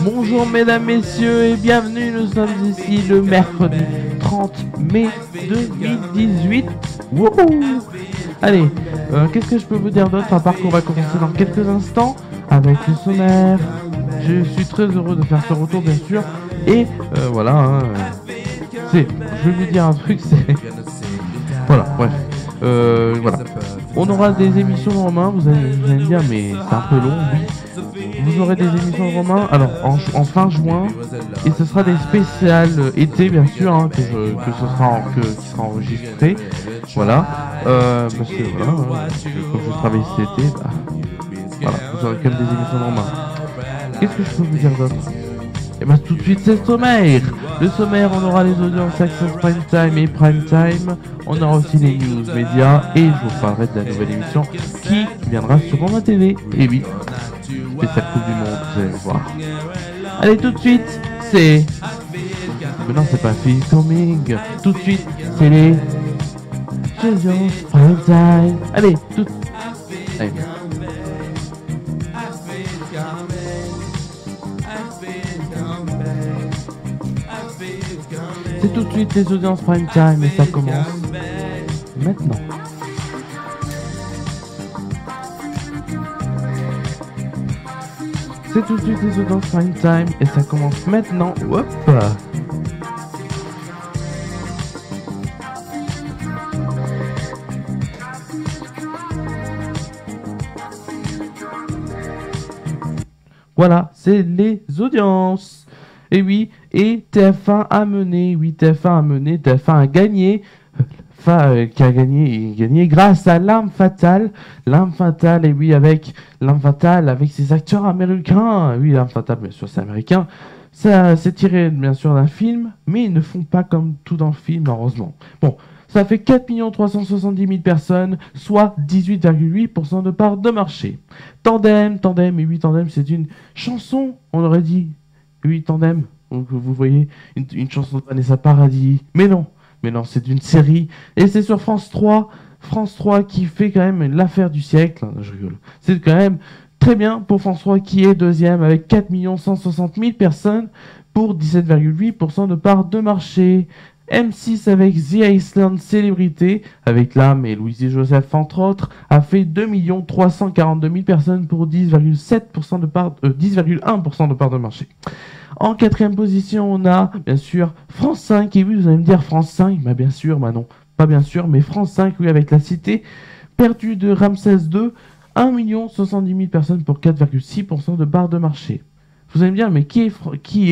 Bonjour mesdames, messieurs et bienvenue, nous sommes ici le mercredi 30 mai 2018. Wouhou. Allez, qu'est-ce que je peux vous dire d'autre à part qu'on va commencer dans quelques instants avec le sommaire. Je suis très heureux de faire ce retour bien sûr et voilà, hein, je vais vous dire un truc, c'est... Voilà, bref, voilà. On aura des émissions de Romain, vous allez me dire mais c'est un peu long, oui. Vous aurez des émissions de Romain, alors en fin juin, et ce sera des spéciales été bien sûr, hein, qui sera enregistré, voilà, parce que voilà, comme je travaille cet été, bah, voilà, vous aurez quand même des émissions de Romain. Qu'est-ce que je peux vous dire d'autre? Et bah tout de suite c'est le sommaire. Le sommaire, on aura les audiences Access Prime Time et Prime Time. On aura aussi les news médias et je vous parlerai de la nouvelle émission qui viendra sur ma TV. Et oui, spécial Coupe du Monde, vous allez le voir. Allez tout de suite, c'est... Mais non, c'est pas Feel Coming. Tout de suite, c'est les audiences Prime Time. Allez, tout... Allez. C'est tout de suite les audiences prime time et ça commence maintenant. C'est tout de suite les audiences prime time et ça commence maintenant. Hop. Voilà, c'est les audiences. Et oui, et TF1 a mené, TF1 a gagné, qui a gagné grâce à L'Arme Fatale, et oui, avec L'Arme Fatale, avec ses acteurs américains, oui, L'Arme Fatale, bien sûr, c'est américain, ça c'est tiré, bien sûr, d'un film, mais ils ne font pas comme tout dans le film, heureusement. Bon, ça fait 4 370 000 personnes, soit 18,8% de part de marché. Tandem, et oui, Tandem, c'est une chanson, on aurait dit. Oui, Tandem, donc vous voyez, une chanson de Vanessa Paradis. Mais non, c'est une série. Et c'est sur France 3 qui fait quand même l'affaire du siècle. Je rigole. C'est quand même très bien pour France 3 qui est deuxième avec 4 160 000 personnes pour 17,8% de part de marché. M6 avec The Iceland Célébrité, avec Lam et Louise Joseph entre autres, a fait 2 342 000 personnes pour 10,1% de part de marché. En quatrième position, on a bien sûr France 5, et oui, vous allez me dire France 5, bah bien sûr, bah non, pas bien sûr, mais France 5, oui, avec La Cité perdue de Ramsès II, 1 070 000 personnes pour 4,6% de part de marché. Vous allez me dire, mais qui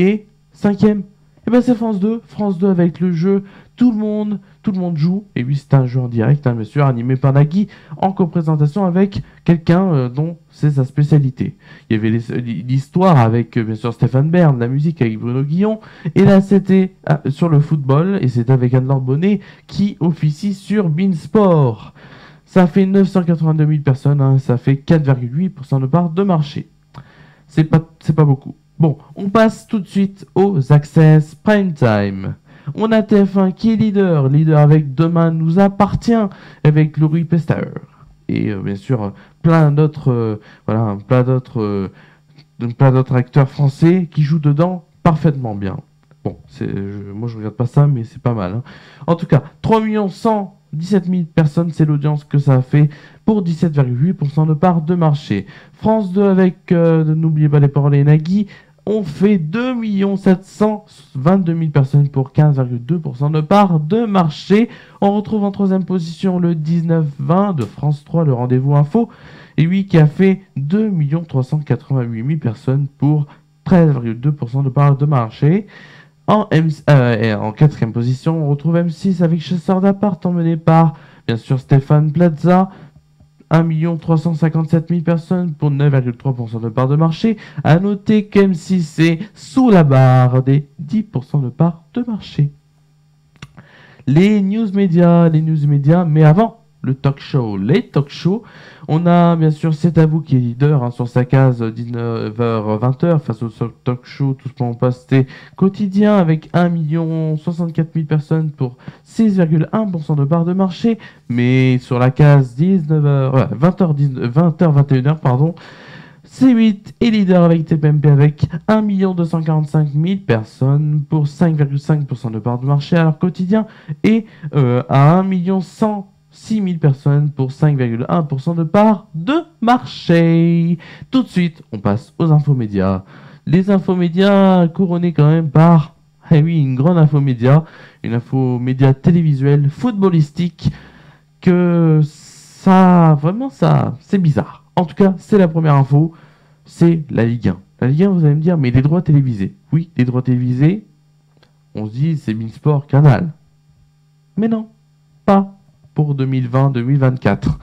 est cinquième? Et ben c'est France 2 avec le jeu Tout le monde joue. Et oui, c'est un jeu en direct, hein, bien sûr, animé par Nagui, en co-présentation avec quelqu'un dont c'est sa spécialité. Il y avait l'histoire avec, bien sûr, Stéphane Bern, la musique avec Bruno Guillon, et là c'était sur le football, et c'est avec Anne-Laure Bonnet qui officie sur Beansport. Ça fait 982 000 personnes, hein, ça fait 4,8% de part de marché. C'est pas beaucoup. Bon, on passe tout de suite aux Access Prime Time. On a TF1 qui est leader avec Demain nous appartient, avec Laurie Pester. Et bien sûr, plein d'autres acteurs français qui jouent dedans parfaitement bien. Bon, moi je regarde pas ça, mais c'est pas mal. Hein. En tout cas, 3 117 000 personnes, c'est l'audience que ça a fait pour 17,8% de part de marché. France 2 avec N'oubliez pas les paroles et Nagui, on fait 2 722 000 personnes pour 15,2% de part de marché. On retrouve en troisième position le 19-20 de France 3, le rendez-vous info, et oui, qui a fait 2 388 000 personnes pour 13,2% de part de marché. En quatrième position, on retrouve M6 avec Chasseur d'appart, emmené par, bien sûr, Stéphane Plaza, 1 357 000 personnes pour 9,3% de part de marché. À noter qu'M6 est sous la barre des 10% de part de marché. Les news médias, mais avant le talk show, les talk shows, on a bien sûr C'est à vous qui est leader hein, sur sa case 19h-20h face au talk show Tout ce qu'on posté quotidien avec 1 064 000 personnes pour 6,1% de part de marché, mais sur la case 19h, 20h, 21h, pardon, C8 est leader avec TPMP avec 1 245 000 personnes pour 5,5% de part de marché à leur quotidien et à 1 106 000 personnes pour 5,1% de part de marché. Tout de suite, on passe aux infomédias. Les infomédias couronnés quand même par, eh oui, une grande infomédia, une infomédia télévisuelle, footballistique, que ça, vraiment, ça, c'est bizarre. En tout cas, c'est la première info, c'est la Ligue 1. La Ligue 1, vous allez me dire, mais les droits télévisés. Oui, les droits télévisés, on se dit, c'est Beansport, Canal. Mais non, pas pour 2020-2024.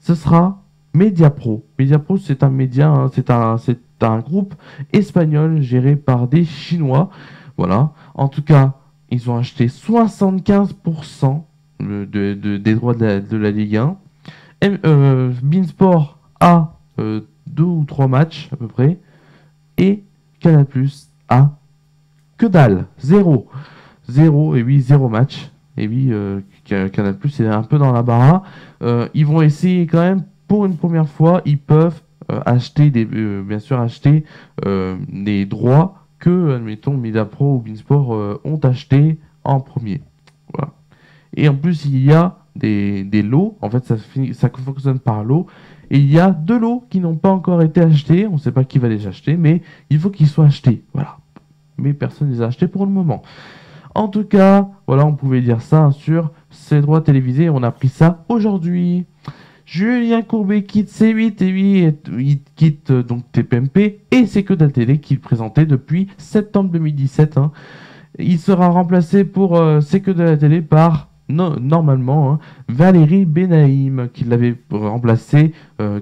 Ce sera Mediapro. Mediapro, c'est un média, hein, c'est un groupe espagnol géré par des Chinois. Voilà. En tout cas, ils ont acheté 75% des droits de la Ligue 1. Beansport a 2 ou 3 matchs à peu près. Et Canal Plus a que dalle. Zéro. Zéro, et oui, zéro match. Et oui, Canal Plus est un peu dans la barre. Ils vont essayer quand même, pour une première fois, ils peuvent acheter bien sûr acheter des droits que, admettons, Mediapro ou Beansport ont acheté en premier. Voilà. Et en plus, il y a des lots. En fait, ça fonctionne par lot. Et il y a 2 lots qui n'ont pas encore été achetés. On ne sait pas qui va les acheter, mais il faut qu'ils soient achetés. Voilà. Mais personne ne les a achetés pour le moment. En tout cas, voilà, on pouvait dire ça sur ces droits télévisés. On a pris ça aujourd'hui. Julien Courbet quitte C8 et lui, il quitte donc TPMP et c'est que de la télé qu'il présentait depuis septembre 2017. Hein. Il sera remplacé pour c'est que de la télé par normalement Valérie Benaïm qui l'avait remplacé,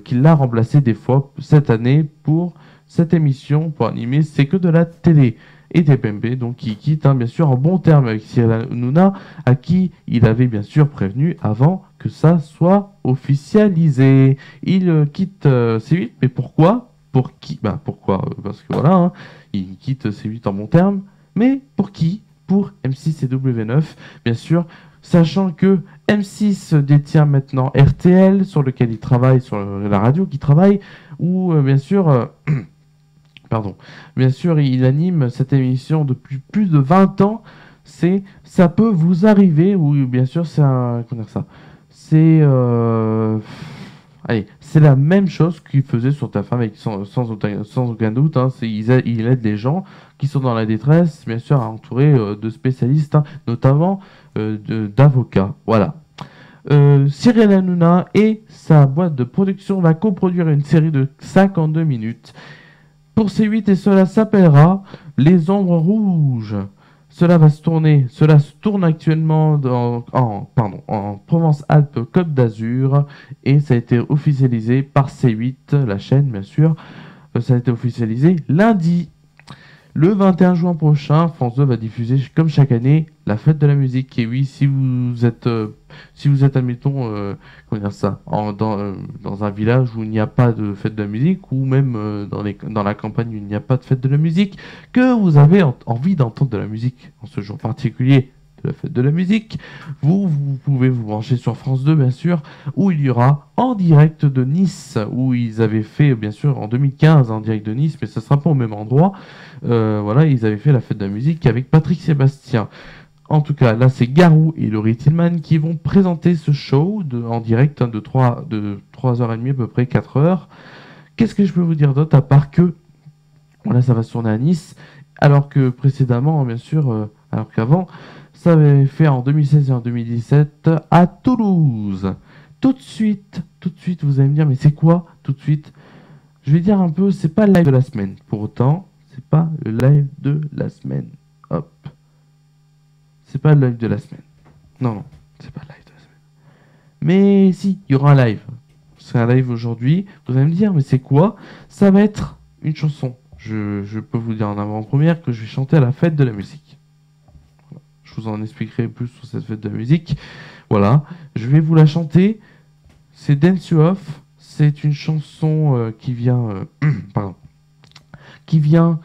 qui l'a remplacé des fois cette année pour cette émission pour animer c'est que de la télé. Et TPMP, donc qui quitte bien sûr en bon terme avec Cyril Hanouna, à qui il avait bien sûr prévenu avant que ça soit officialisé. Il quitte C8, mais pourquoi? Pour qui? Pourquoi? Parce que voilà, il quitte C8 en bon terme, mais pour qui? Pour M6 et W9, bien sûr, sachant que M6 détient maintenant RTL, sur lequel il travaille, sur la radio qui travaille, ou bien sûr... Pardon. Bien sûr, il anime cette émission depuis plus de 20 ans. Ça peut vous arriver, ou bien sûr, c'est un... Comment dire ça? Allez, c'est la même chose qu'il faisait sur ta femme, avec, sans aucun doute. Hein. Il aide les gens qui sont dans la détresse, bien sûr, à entourer de spécialistes, hein, notamment d'avocats. Voilà. Cyril Hanouna et sa boîte de production va coproduire une série de 52 minutes pour C8 et cela s'appellera Les Ombres Rouges. Cela se tourne actuellement en Provence-Alpes-Côte d'Azur et ça a été officialisé par C8, la chaîne bien sûr. Ça a été officialisé lundi. Le 21 juin prochain, France 2 va diffuser, comme chaque année, la fête de la musique. Et oui, si vous êtes admettons, comment dire ça, dans un village où il n'y a pas de fête de la musique, ou même dans la campagne où il n'y a pas de fête de la musique, que vous avez envie d'entendre de la musique en ce jour particulier de la fête de la musique, vous pouvez vous brancher sur France 2, bien sûr, où il y aura en direct de Nice, où ils avaient fait, bien sûr, en 2015, en direct de Nice, mais ce ne sera pas au même endroit. Voilà, ils avaient fait la fête de la musique avec Patrick Sébastien. En tout cas, là, c'est Garou et Laurie Tillman qui vont présenter ce show en direct de 3h30 à peu près 4h. Qu'est-ce que je peux vous dire d'autre, à part que, voilà, ça va se tourner à Nice, alors que précédemment, bien sûr, alors qu'avant, ça avait fait en 2016 et en 2017 à Toulouse. Tout de suite, vous allez me dire, mais c'est quoi tout de suite? Je vais dire un peu, c'est pas le live de la semaine. Pour autant, c'est pas le live de la semaine. Hop. C'est pas le live de la semaine. Non, c'est pas le live de la semaine. Mais si, il y aura un live. C'est un live aujourd'hui. Vous allez me dire, mais c'est quoi? Ça va être une chanson. Je peux vous dire en avant-première que je vais chanter à la fête de la musique. Je vous en expliquerai plus sur cette fête de la musique. Voilà, je vais vous la chanter. C'est Dance You Off. C'est une chanson qui vient qui vient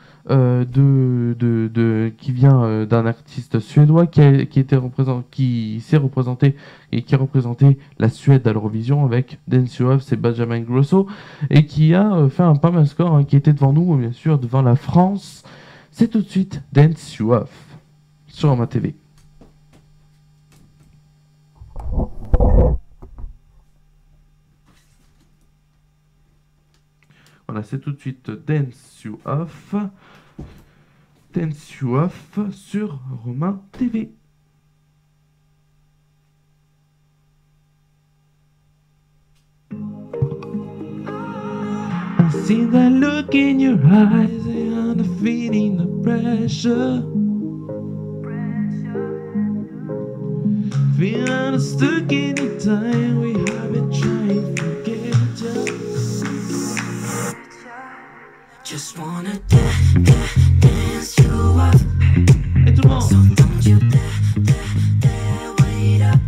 qui vient d'un artiste suédois qui s'est représenté et qui a représenté la Suède à l'Eurovision avec Dance You Off, c'est Benjamin Grosso, et qui a fait un pas mal score, hein, qui était devant nous, bien sûr, devant la France. C'est tout de suite Dance You Off sur ma TV. Voilà, c'est tout de suite Dance You Off. Dance You Off sur Romain TV. I see that look in your eyes and I'm feeling the pressure. Feeling stuck in the time we have been trying to forget you. Just wanna dance you off. Et tout le monde. So don't you dare wait up.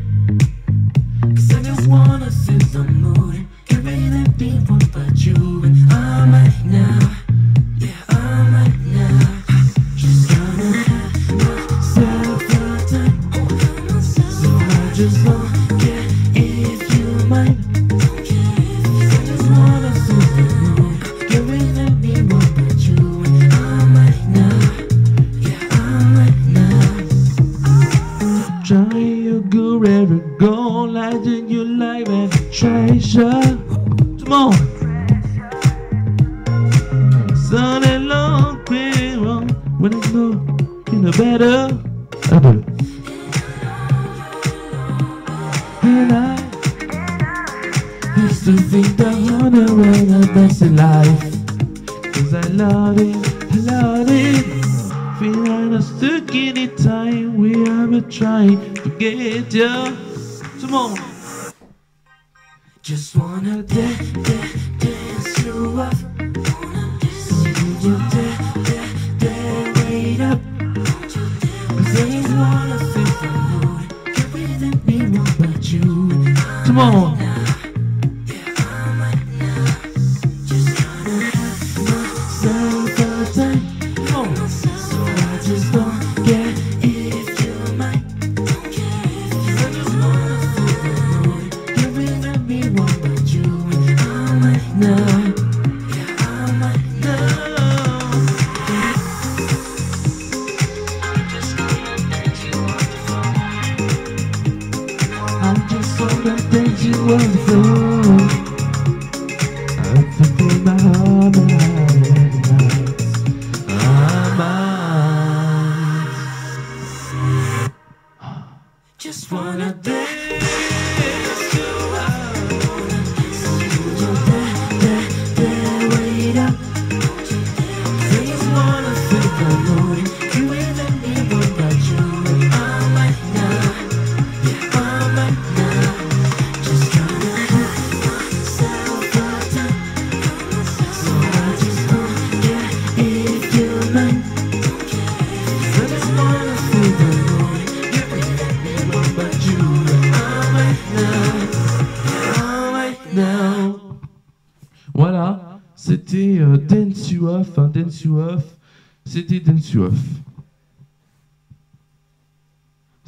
'Cause I just wanna feel the mood. Can't really be one but you. And I'm right now. Yeah, I'm right now. Just gonna have myself a time. So I just don't care if you mind. I just wanna feel the mood. Can't really be one but you. And I'm right now. Yeah, I'm right now. Try your good ever go like in your life and treasure. Tout le monde. Sun and long way wrong when it's no you know better. Ah ben. And I used to think the only way the best in life. 'Cause I love it. Feeling I'm stuck in the time we have been trying to get you. Tout le monde. Just wanna dance you off. So you dare wait up. 'Cause I just wanna feel the mood. Can't really be one but you. Tout le monde. Just wanna dance you out. So dare wait up. Just wanna feel the mood. You ain't me one but you. I'm right now. Yeah, I'm right now. Just tryna have myself a time. So I just don't care if you mind. I just wanna feel the mood. But you, I'm right now. Voilà, c'était Dance You Off, hein, Dance You Off. C'était Dance You Off.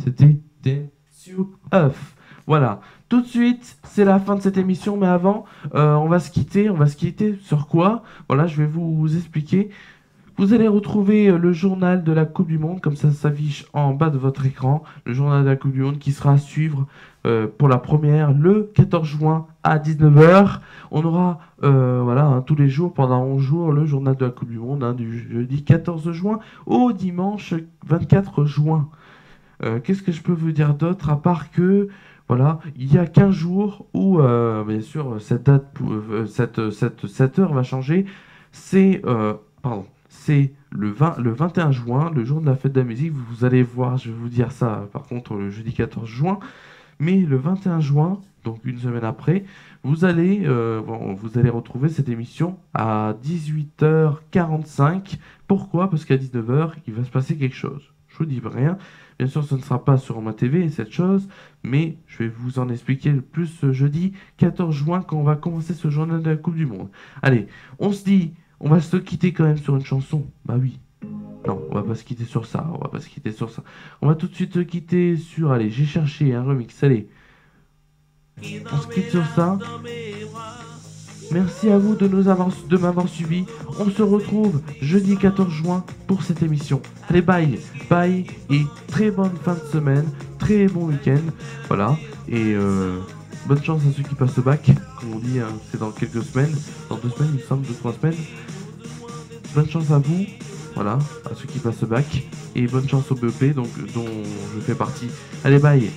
C'était Dance You Off. Voilà. Tout de suite, c'est la fin de cette émission, mais avant, on va se quitter. On va se quitter sur quoi? Voilà, je vais vous expliquer. Vous allez retrouver le journal de la Coupe du Monde, comme ça s'affiche en bas de votre écran, le journal de la Coupe du Monde qui sera à suivre pour la première le 14 juin à 19h. On aura voilà, hein, tous les jours, pendant 11 jours, le journal de la Coupe du Monde, hein, du jeudi 14 juin au dimanche 24 juin. Qu'est-ce que je peux vous dire d'autre, à part que voilà, il y a 15 jours où, bien sûr, cette date, cette heure va changer. C'est le 21 juin, le jour de la fête de la musique. Vous allez voir, je vais vous dire ça par contre le jeudi 14 juin. Mais le 21 juin, donc une semaine après, vous allez retrouver cette émission à 18h45. Pourquoi? Parce qu'à 19h, il va se passer quelque chose. Je vous dis rien. Bien sûr, ce ne sera pas sur ma TV, cette chose, mais je vais vous en expliquer le plus ce jeudi 14 juin quand on va commencer ce journal de la Coupe du Monde. Allez, on se dit On va se quitter quand même sur une chanson. Bah oui. Non, on va pas se quitter sur ça. On va pas se quitter sur ça. On va tout de suite se quitter sur. Allez, j'ai cherché un remix. Allez, on se quitte sur ça. Merci à vous de m'avoir suivi. On se retrouve jeudi 14 juin pour cette émission. Allez, bye, bye et très bonne fin de semaine, très bon week-end. Voilà, et bonne chance à ceux qui passent le bac. Comme on dit, hein, c'est dans quelques semaines, dans 2 semaines, il me semble, 2-3 semaines. Bonne chance à vous, voilà, à ceux qui passent le bac. Et bonne chance au BEP, donc, dont je fais partie. Allez, bye.